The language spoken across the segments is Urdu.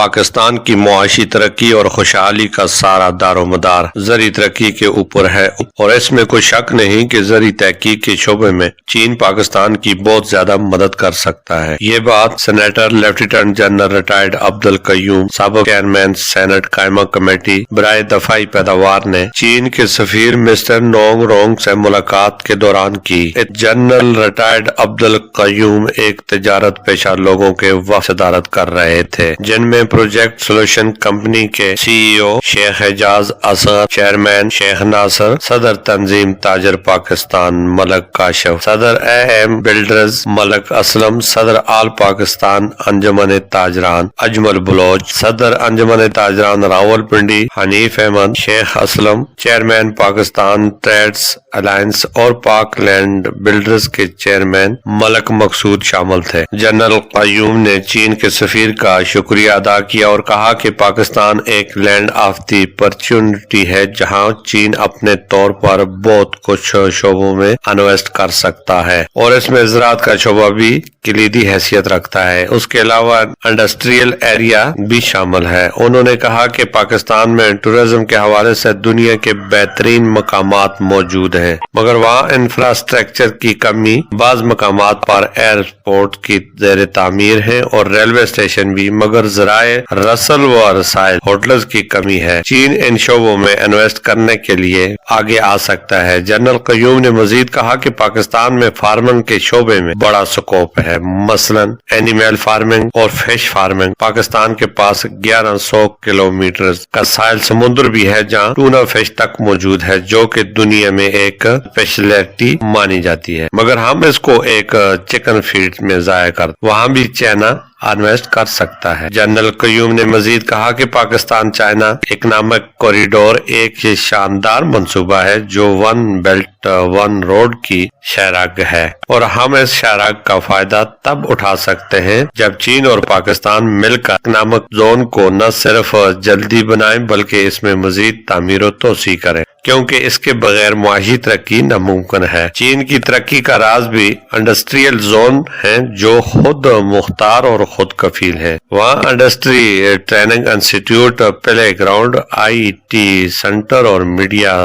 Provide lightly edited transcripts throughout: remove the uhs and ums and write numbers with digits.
پاکستان کی معاشی ترقی اور خوشحالی کا سارا دار و مدار زرعی ترقی کے اوپر ہے اور اس میں کوئی شک نہیں کہ زرعی تحقیق کے شعبے میں چین پاکستان کی بہت زیادہ مدد کر سکتا ہے۔ یہ بات senator lieutenant general retired Abdul Qayyum سابق چیئرمین سینٹ قائمہ کمیٹی برائے دفاعی پیداوار نے چین کے سفیر مسٹر نونگ رونگ سے ملاقات کے دوران کی۔ جنرل ریٹائرڈ عبدالقیوم ایک تجارت پیشہ لوگوں کے وفد صدارت کر رہے تھے، جن میں پروجیکٹ سولوشن کمپنی کے سی ای او شیخ اعجاز اصغر، چیئرمین شیخ ناصر، صدر تنظیم تاجر پاکستان ملک کاشف، صدر اے ایم بلڈرز ملک اسلم، صدر آل پاکستان انجمن تاجران اجمل بلوچ، صدر انجمن تاجران راول پنڈی حنیف احمد، شیخ Aslam, chairman Pakistan trades alliance اور پاک لینڈ بلڈرز کے چیئرمین ملک مقصود شامل تھے۔ جنرل قیوم نے چین کے سفیر کا شکریہ ادا کیا اور کہا کہ پاکستان ایک لینڈ آف دی اپرچونٹی ہے جہاں چین اپنے طور پر بہت کچھ شعبوں میں انویسٹ کر سکتا ہے اور اس میں زراعت کا شعبہ بھی کلیدی حیثیت رکھتا ہے۔ اس کے علاوہ انڈسٹریل ایریا بھی شامل ہے۔ انہوں نے کہا کہ پاکستان میں ٹورزم کے حوالے سے دنیا کے بہترین مقامات موجود ہیں، مگر وہاں انفراسٹرکچر کی کمی، بعض مقامات پر ایئرپورٹ کی زیر تعمیر ہے اور ریلوے اسٹیشن بھی، مگر ذرائع رسل و رسائل ہوٹلز کی کمی ہے۔ چین ان شعبوں میں انویسٹ کرنے کے لیے آگے آ سکتا ہے۔ جنرل قیوم نے مزید کہا کہ پاکستان میں فارمنگ کے شعبے میں بڑا سکوپ ہے، مثلا اینیمل فارمنگ اور فش فارمنگ۔ پاکستان کے پاس 1100 کلومیٹر کا ساحل سمندر بھی ہے جہاں ٹونا فش تک موجود ہے، جو کہ دنیا میں ایک اسپیشلٹی مانی جاتی ہے، مگر ہم اس کو ایک چکن فیڈ میں ضائع کر وہاں بھی چائنا انویسٹ کر سکتا ہے۔ جنرل قیوم نے مزید کہا کہ پاکستان چائنا اکنامک کوریڈور ایک شاندار منصوبہ ہے جو ون بیلٹ ون روڈ کی شاہراہ ہے اور ہم اس شاہراہ کا فائدہ تب اٹھا سکتے ہیں جب چین اور پاکستان مل کر اکنامک زون کو نہ صرف جلدی بنائیں بلکہ اس میں مزید تعمیر و توسیع کریں، کیونکہ اس کے بغیر معاشی ترقی ناممکن ہے۔ چین کی ترقی کا راز بھی انڈسٹریل زون ہے جو خود مختار اور خود کفیل ہے۔ وہاں industry training institute, play ground, I T centre اور میڈیا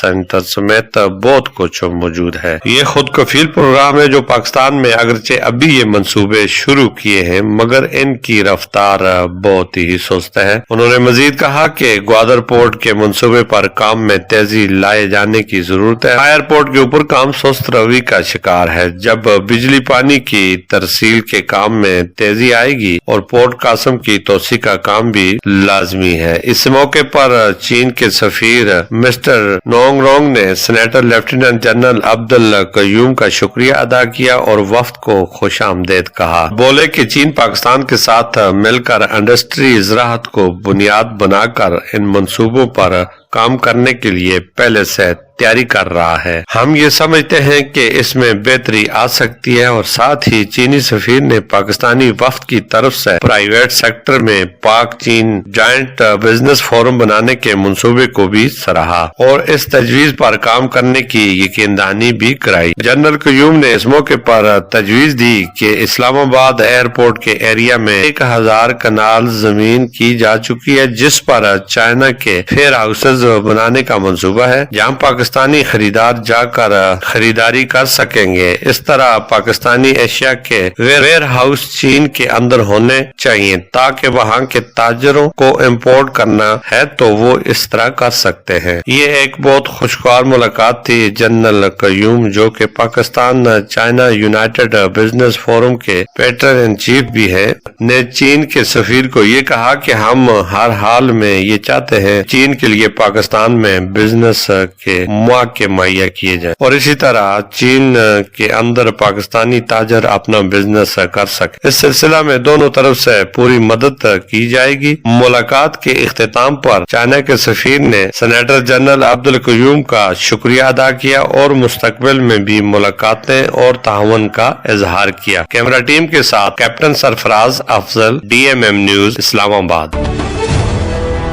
سینٹر سمیت بہت کچھ موجود ہے۔ یہ خود کفیل پروگرام ہے جو پاکستان میں اگرچہ ابھی یہ منصوبے شروع کیے ہیں مگر ان کی رفتار بہت ہی سست ہے۔ انہوں نے مزید کہا کہ گوادر پورٹ کے منصوبے پر کام میں تیزی لائے جانے کی ضرورت ہے۔ ایئرپورٹ کے اوپر کام سست روی کا شکار ہے۔ جب بجلی پانی کی ترسیل کے کام میں تیزی آئے گی اور پورٹ قاسم کی توسیع کا کام بھی لازمی ہے۔ اس موقع پر چین کے سفیر مسٹر نونگ رونگ نے سینیٹر لیفٹیننٹ جنرل عبدالقیوم کا شکریہ ادا کیا اور وفد کو خوش آمدید کہا۔ بولے کہ چین پاکستان کے ساتھ مل کر انڈسٹری زراعت کو بنیاد بنا کر ان منصوبوں پر کام کرنے کے لیے پہلے سے تیاری کر رہا ہے۔ ہم یہ سمجھتے ہیں کہ اس میں بہتری آ سکتی ہے اور ساتھ ہی چینی سفیر نے پاکستانی وفد کی طرف سے پرائیویٹ سیکٹر میں پاک چین جوائنٹ بزنس فورم بنانے کے منصوبے کو بھی سراہا اور اس تجویز پر کام کرنے کی یقین دہانی بھی کرائی۔ جنرل قیوم نے اس موقع پر تجویز دی کہ اسلام آباد ایئرپورٹ کے ایریا میں 1000 کنال زمین کی جا چکی ہے جس پر چائنا کے فیئر ہاؤسز بنانے کا منصوبہ ہے جہاں پاکستانی خریدار جا کر خریداری کر سکیں گے۔ اس طرح پاکستانی اشیاء کے ویئر ہاؤس چین کے اندر ہونے چاہیے تاکہ وہاں کے تاجروں کو امپورٹ کرنا ہے تو وہ اس طرح کر سکتے ہیں۔ یہ ایک بہت خوشگوار ملاقات تھی۔ جنرل قیوم جو کہ Pakistan China United business forum کے پیٹرن ان چیف بھی ہے نے چین کے سفیر کو یہ کہا کہ ہم ہر حال میں یہ چاہتے ہیں چین کے لیے پاکستان میں بزنس کے مواقع مہیا کیے جائیں اور اسی طرح چین کے اندر پاکستانی تاجر اپنا بزنس کر سکے۔ اس سلسلہ میں دونوں طرف سے پوری مدد کی جائے گی۔ ملاقات کے اختتام پر چائنا کے سفیر نے سینیٹر جنرل عبدالقیوم کا شکریہ ادا کیا اور مستقبل میں بھی ملاقاتیں اور تعاون کا اظہار کیا۔ کیمرہ ٹیم کے ساتھ کیپٹن سرفراز افضل، DMM نیوز، اسلام آباد۔